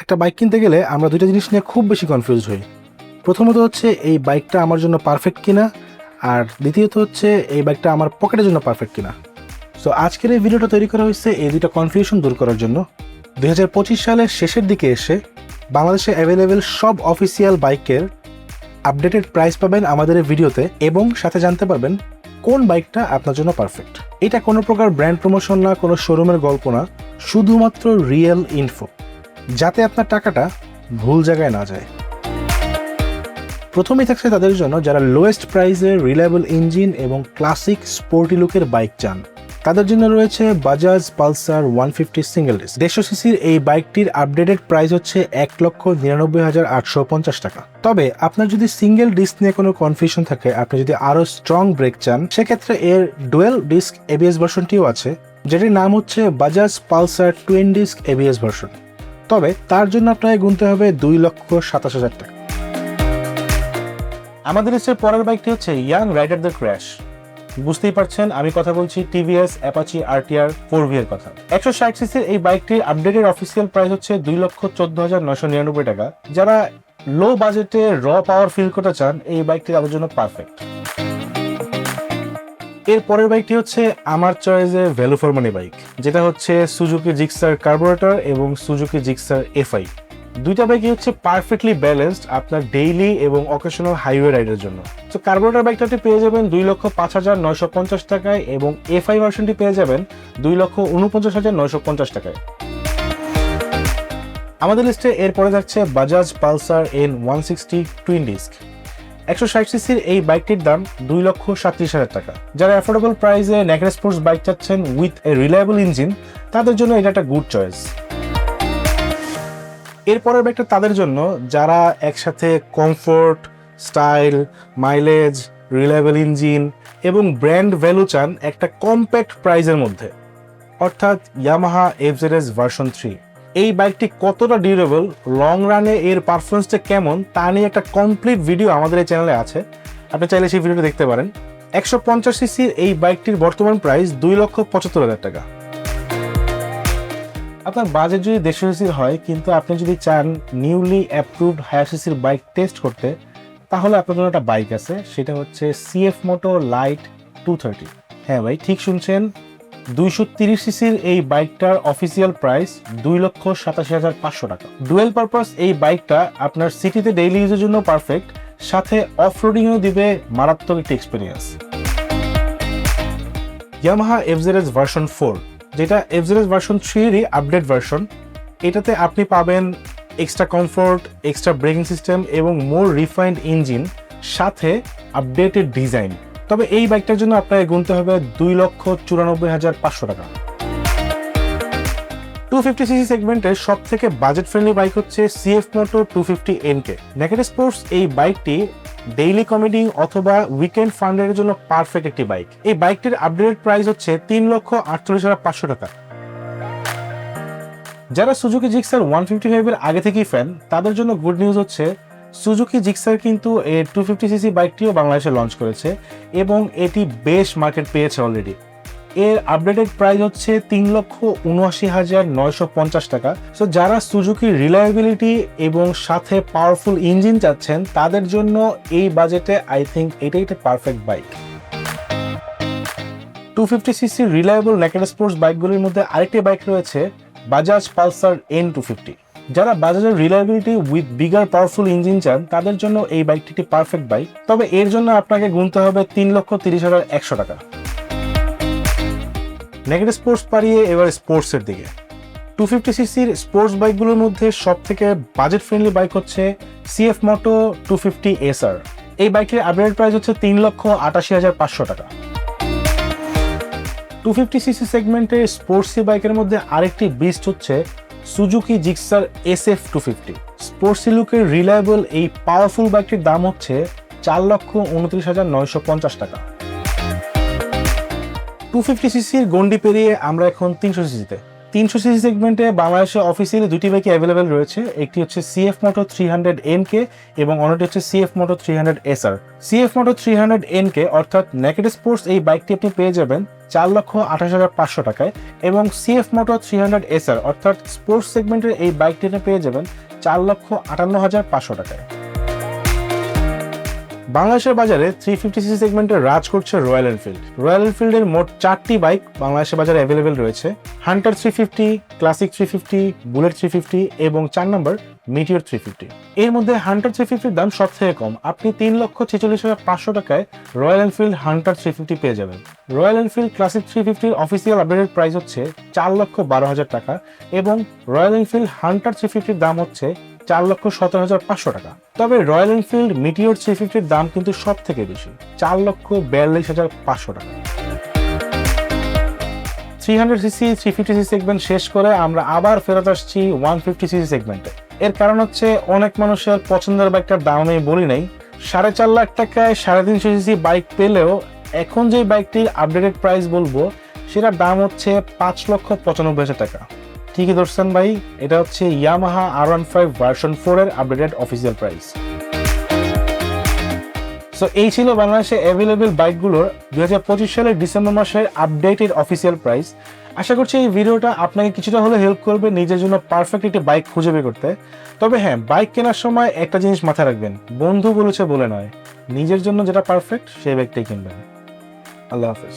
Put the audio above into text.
একটা বাইক কিনতে গেলে আমরা দুইটা জিনিস নিয়ে খুব বেশি কনফিউজড হই। প্রথমত হচ্ছে এই বাইকটা আমার জন্য পারফেক্ট কিনা, আর দ্বিতীয়ত হচ্ছে এই বাইকটা আমার পকেটের জন্য পারফেক্ট কিনা। সো আজকের এই ভিডিওটা তৈরি করা হয়েছে এই দুইটা কনফিউশন দূর করার জন্য। 2025 সালের শেষের দিকে এসে বাংলাদেশে অ্যাভেলেবেল সব অফিসিয়াল বাইকের আপডেটেড প্রাইস পাবেন আমাদের এই ভিডিওতে, এবং সাথে জানতে পারবেন কোন বাইকটা আপনার জন্য পারফেক্ট। এটা কোনো প্রকার ব্র্যান্ড প্রমোশন না, কোনো শোরুমের গল্প না, শুধুমাত্র রিয়েল ইনফো, যাতে আপনার টাকাটা ভুল জায়গায় না যায়। প্রথমেই থাকছে তাদের জন্য যারা লোয়েস্ট প্রাইসে রিলায়েবল ইঞ্জিন এবং ক্লাসিক স্পোর্টি লুকের বাইক চান। তাদের জন্য রয়েছে বাজাজ পালসার 150 সিঙ্গেল ডিস্ক 150 সিসির। এই বাইকটির আপডেটেড প্রাইস হচ্ছে 1,99,850 টাকা। তবে আপনার যদি সিঙ্গেল ডিস্ক নিয়ে কোনো কনফিউশন থাকে, আপনি যদি আরো স্ট্রং ব্রেক চান, সেক্ষেত্রে এর ডুয়েল ডিস্ক এবিএস ভার্সনটিও আছে, যেটির নাম হচ্ছে Bajaj Pulsar twin disc ABS version. তবে তার জন্য আপনাকে গুনতে হবে 2,27,000 টাকা। আমাদের লিস্টের পরের বাইকটি হচ্ছে ইয়াং রাইডার দ্য ক্র্যাশ। বুঝতেই পারছেন আমি কথা বলছি টিভিএস অ্যাপাচি আরটিআর 4V এর কথা। 160 সিসির এই বাইকটির আপডেটেড অফিসিয়াল প্রাইস হচ্ছে 2,14,999 টাকা। যারা লো বাজেটে র পাওয়ার ফিল করতে চান, এই বাইকটি তাদের জন্য পারফেক্ট। এর পরের বাইকটি হচ্ছে আমার চয়েসে ভ্যালু ফর মানি বাইক, যেটা হচ্ছে সুজুকি জিক্সার কার্বোরেটর এবং সুজুকি জিক্সার এফআই। দুইটা বাইকই হচ্ছে পারফেক্টলি ব্যালেন্সড আপনার ডেইলি এবং অকেশনাল হাইওয়ে রাইডের জন্য। তো কার্বোরেটর বাইকটাতে পেয়ে যাবেন 2,05,950 টাকায়, এবং এফআই ভার্সনটি পেয়ে যাবেন 2,49,950 টাকায়। আমাদের লিস্টে এরপরে যাচ্ছে Bajaj Pulsar N160 twin disk. 160 সিসির এই বাইকটির দাম 2,37,000 টাকা। যারা অ্যাফোর্ডেবল প্রাইসে নেকেড স্পোর্টস বাইক চাচ্ছেন উইথ এ রিলায়েবল ইঞ্জিন, তাদের জন্য এটা একটা গুড চয়েস। এরপরের বাইকটা তাদের জন্য যারা একসাথে comfort, style, mileage, reliable engine এবং ব্র্যান্ড ভ্যালু চান একটা কম্প্যাক্ট প্রাইজের মধ্যে, অর্থাৎ ইয়ামাহা এফজেডএস ভার্সন 3। এই বাইকটি কতটা ডিউরেবল, লং রানে এর পারফরমেন্সটা কেমন, তা নিয়ে একটা কমপ্লিট ভিডিও আমাদের এই চ্যানেলে আছে, আপনি চাইলে সেই ভিডিওটা দেখতে পারেন। 150 সিসির এই বাইকটির বর্তমান প্রাইস 2,75,000 টাকা। আপনার বাজেট যদি 150 সিসির হয়, কিন্তু আপনি যদি চান নিউলি অ্যাপ্রুভড হায়ার সিসির বাইক টেস্ট করতে, তাহলে আপনার জন্য একটা বাইক আছে, সেটা হচ্ছে সিএফ মোটো লাইট 230। হ্যাঁ ভাই, ঠিক শুনছেন, 230 সিসির এই বাইকটার অফিসিয়াল প্রাইস 2,87,500 টাকা। ডুয়েল পারপাস এই বাইকটা আপনার সিটিতে ডেইলি ইউজের জন্য পারফেক্ট, সাথে অফ রোডিংও দিবে মারাত্মক একটি এক্সপিরিয়েন্স। ইয়ামাহা এফজেডএস ভার্সন 4, যেটা এফজেডএস ভার্সন 3-এরই আপডেট ভার্সন। এটাতে আপনি পাবেন extra comfort, extra braking system এবং মোর রিফাইন্ড ইঞ্জিন, সাথে আপডেটেড ডিজাইন। তবে এই বাইকটার জন্য আপনাকে গুনতে হবে 2,94,500 টাকা। 250 সিসি সেগমেন্টের সব থেকে বাজেট ফ্রেন্ডলি বাইক হচ্ছে সিএফ মোটো 250 NK। নেকেড স্পোর্টস এই বাইকটি ডেইলি কমিউটিং অথবা উইকেন্ড ফান্ডের জন্য পারফেক্ট একটি বাইক। এই বাইকটির আপডেটেড প্রাইস হচ্ছে 3,48,500 টাকা। যারা সুজুকি জিক্সার 155 এর আগে থেকেই ফ্যান, তাদের জন্য গুড নিউজ হচ্ছে সুজুকি জিক্সার কিন্তু এর 250 সিসি বাইকটিও বাংলাদেশে লঞ্চ করেছে, এবং এটি বেশ মার্কেট পেয়েছে অলরেডি। এর আপডেটেড প্রাইস হচ্ছে 3,79,950 টাকা। সো যারা সুজুকি রিলায়েবিলিটি এবং সাথে পাওয়ারফুল ইঞ্জিন চাচ্ছেন, তাদের জন্য এই বাজেটে আই থিঙ্ক এটাই একটা perfect bike. 250 CC reliable naked sports বাইকগুলির মধ্যে আরেকটি বাইক রয়েছে বাজাজ পালসার N250। যারা বাজাজের reliability with bigger powerful engine চান, তাদের জন্য এই বাইকটি একটি পারফেক্ট বাইক। তবে এর জন্য আপনাকে গুনতে হবে 3,30,100 টাকা। নেকেড স্পোর্টস পারিয়ে এবার স্পোর্টসের দিকে। 250 সিসির স্পোর্টস বাইকগুলোর মধ্যে সব থেকে বাজেট ফ্রেন্ডলি বাইক হচ্ছে সিএফ মোটো 250 SR। এই বাইকের আপডেটেড প্রাইস হচ্ছে 3,88,500 টাকা। 250 সিসি সেগমেন্টের স্পোর্টসি বাইকের মধ্যে আরেকটি বিস্ট হচ্ছে সুজুকি জিক্সার SF 250। স্পোর্টসি লুকের রিলায়েবল এই পাওয়ারফুল বাইকটির দাম হচ্ছে 4,29,950 টাকা। 250 সিসির গন্ডি পেরিয়ে আমরা এখন 300 সিসিতে। 300 সিসি সেগমেন্টে বাংলাদেশে অফিসিয়ালি দুটি বাইক অ্যাভেলেবেল রয়েছে। একটি হচ্ছে সিএফ মোটো 300NK এবং অন্যটি হচ্ছে সিএফ মোটো 300SR। সিএফ মোটো 300NK অর্থাৎ নেকেড স্পোর্টস এই বাইকটি আপনি পেয়ে যাবেন 4,28,500 টাকায় এবং সিএফ মোটো 300SR অর্থাৎ স্পোর্টস সেগমেন্টের এই বাইকটি আপনি পেয়ে যাবেন 4,58,500 টাকায়। বাংলাদেশের বাজারে 350cc সেগমেন্টে রাজ করছে রয়্যাল এনফিল্ড। রয়্যাল এনফিল্ডের মোট 4টি বাইক বাংলাদেশের বাজারে অ্যাভেলেবেল রয়েছে, হান্টার 350, ক্লাসিক 350, বুলেট 350 এবং 4 নম্বর মিটিওর 350। এর মধ্যে হান্টার 350-র দাম সবথেকে কম, আপনি 3,46,500 টাকায় রয়্যাল এনফিল্ড হান্টার 350 পেয়ে যাবেন। রয়্যাল এনফিল্ড ক্লাসিক 350-র অফিসিয়াল আপডেটেড প্রাইস হচ্ছে 4,12,000 টাকা এবং রয়্যাল এনফিল্ড হান্টার 350-র দাম হচ্ছে 4,17,500 টাকা। তবে রয়্যাল এনফিল্ড মিটিওর 350-র দাম কিন্তু সব থেকে বেশি, 4,42,500 টাকা। 300cc 350cc সেগমেন্ট শেষ করে আমরা আবার ফেরত আসছি 150cc সেগমেন্টে। এর কারণ হচ্ছে অনেক মানুষের পছন্দের বাইকটার দাম আমি বলি নাই, 4.5 লাখ টাকায় 350cc বাইক পেলেও এখন যে বাইকটির আপডেটেড প্রাইস বলবো সেটার দাম হচ্ছে 5,95,000 টাকা। ঠিকই ধরছেন ভাই, এটা হচ্ছে ইয়ামাহা R15 ভার্সন 4 এর আপডেটেড অফিসিয়াল প্রাইস। সো এই ছিল বাংলাদেশে অ্যাভেলেবেল বাইকগুলোর 2025 সালের ডিসেম্বর মাসের আপডেটেড অফিসিয়াল প্রাইস। আশা করছি এই ভিডিওটা আপনাকে কিছুটা হলে হেল্প করবে নিজের জন্য পারফেক্ট একটি বাইক খুঁজে বের করতে। তবে হ্যাঁ, বাইক কেনার সময় একটা জিনিস মাথায় রাখবেন, বন্ধু বলেছে বলে নয়, নিজের জন্য যেটা পারফেক্ট সেই বাইকটাই কিনবেন। আল্লাহ হাফেজ।